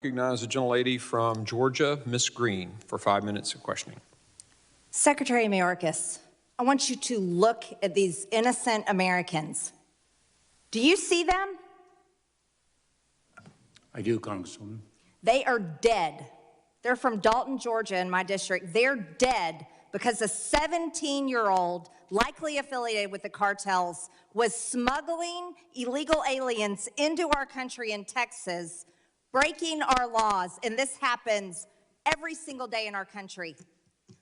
Recognize the gentlelady from Georgia, Ms. Greene, for 5 minutes of questioning. Secretary Mayorkas, I want you to look at these innocent Americans. Do you see them? I do, Congresswoman. They are dead. They're from Dalton, Georgia, in my district. They're dead because a 17-year-old, likely affiliated with the cartels, was smuggling illegal aliens into our country in Texas, breaking our laws, and this happens every single day in our country.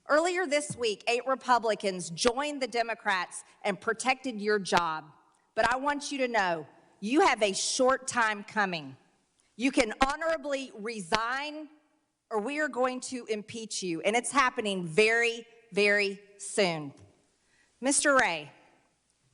Earlier this week, 8 Republicans joined the Democrats and protected your job. But I want you to know, you have a short time coming. You can honorably resign, or we are going to impeach you, and it's happening very, very soon. Mr. Wray,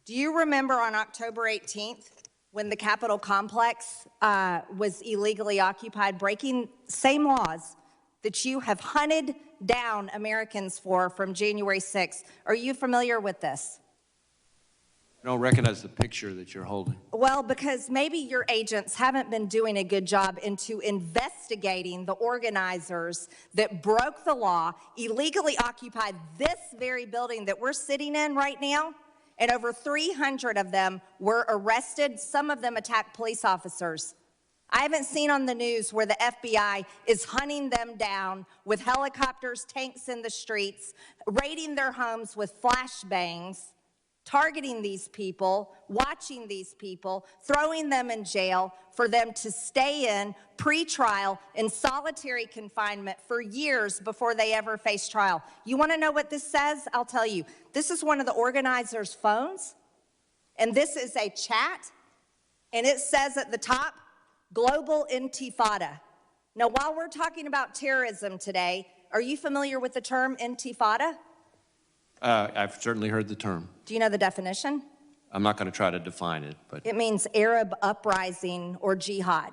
do you remember on October 18th, when the Capitol complex was illegally occupied, breaking same laws that you have hunted down Americans for from January 6th? Are you familiar with this? I don't recognize the picture that you're holding. Well, because maybe your agents haven't been doing a good job into investigating the organizers that broke the law, illegally occupied this very building that we're sitting in right now, and over 300 of them were arrested. Some of them attacked police officers. I haven't seen on the news where the FBI is hunting them down with helicopters, tanks in the streets, raiding their homes with flashbangs, targeting these people, watching these people, throwing them in jail for them to stay in pre-trial in solitary confinement for years before they ever face trial. You want to know what this says? I'll tell you. This is one of the organizers' phones, and this is a chat, and it says at the top, Global Intifada. Now, while we're talking about terrorism today, are you familiar with the term Intifada? I've certainly heard the term. Do you know the definition? I'm not going to try to define it, but It means Arab uprising or jihad.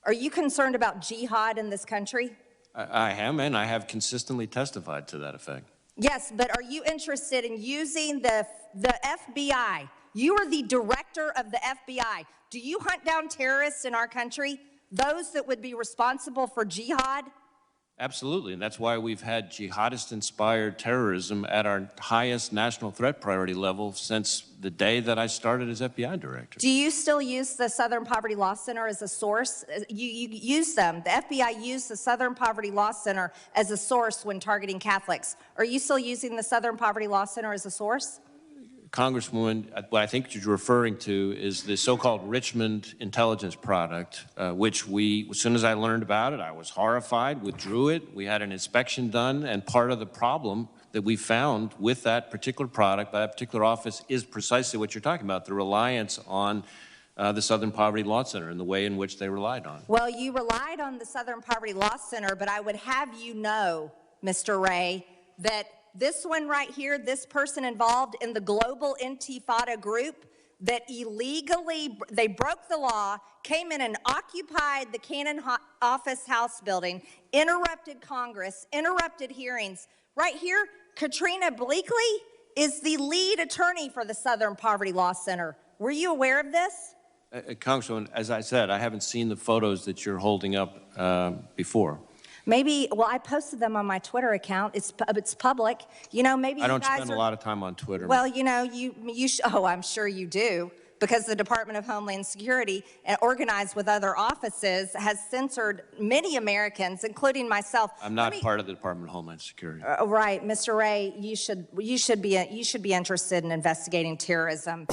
Are you concerned about jihad in this country? I am, and I have consistently testified to that effect. Yes, but are you interested in using the FBI? You are the director of the FBI. Do you hunt down terrorists in our country, those that would be responsible for jihad? Absolutely, and that's why we've had jihadist-inspired terrorism at our highest national threat priority level since the day that I started as FBI director. Do you still use the Southern Poverty Law Center as a source? You use them. The FBI used the Southern Poverty Law Center as a source when targeting Catholics. Are you still using the Southern Poverty Law Center as a source? Congresswoman, what I think you're referring to is the so-called Richmond intelligence product, which as soon as I learned about it, I was horrified, withdrew it. We had an inspection done, and part of the problem that we found with that particular product by that particular office is precisely what you're talking about, the reliance on the Southern Poverty Law Center and the way in which they relied on it. Well, you relied on the Southern Poverty Law Center, but I would have you know, Mr. Wray, that this one right here, this person involved in the Global Intifada group that illegally, they broke the law, came in and occupied the Cannon Office House building, interrupted Congress, interrupted hearings. Right here, Katrina Bleakley is the lead attorney for the Southern Poverty Law Center. Were you aware of this? Congresswoman, as I said, I haven't seen the photos that you're holding up before. Maybe, well, I posted them on my Twitter account. It's public. You know, maybe I don't you guys spend a lot of time on Twitter. Well, you know, oh, I'm sure you do, because the Department of Homeland Security, organized with other offices, has censored many Americans, including myself. I'm not part of the Department of Homeland Security. Right, Mr. Wray, you should be interested in investigating terrorism.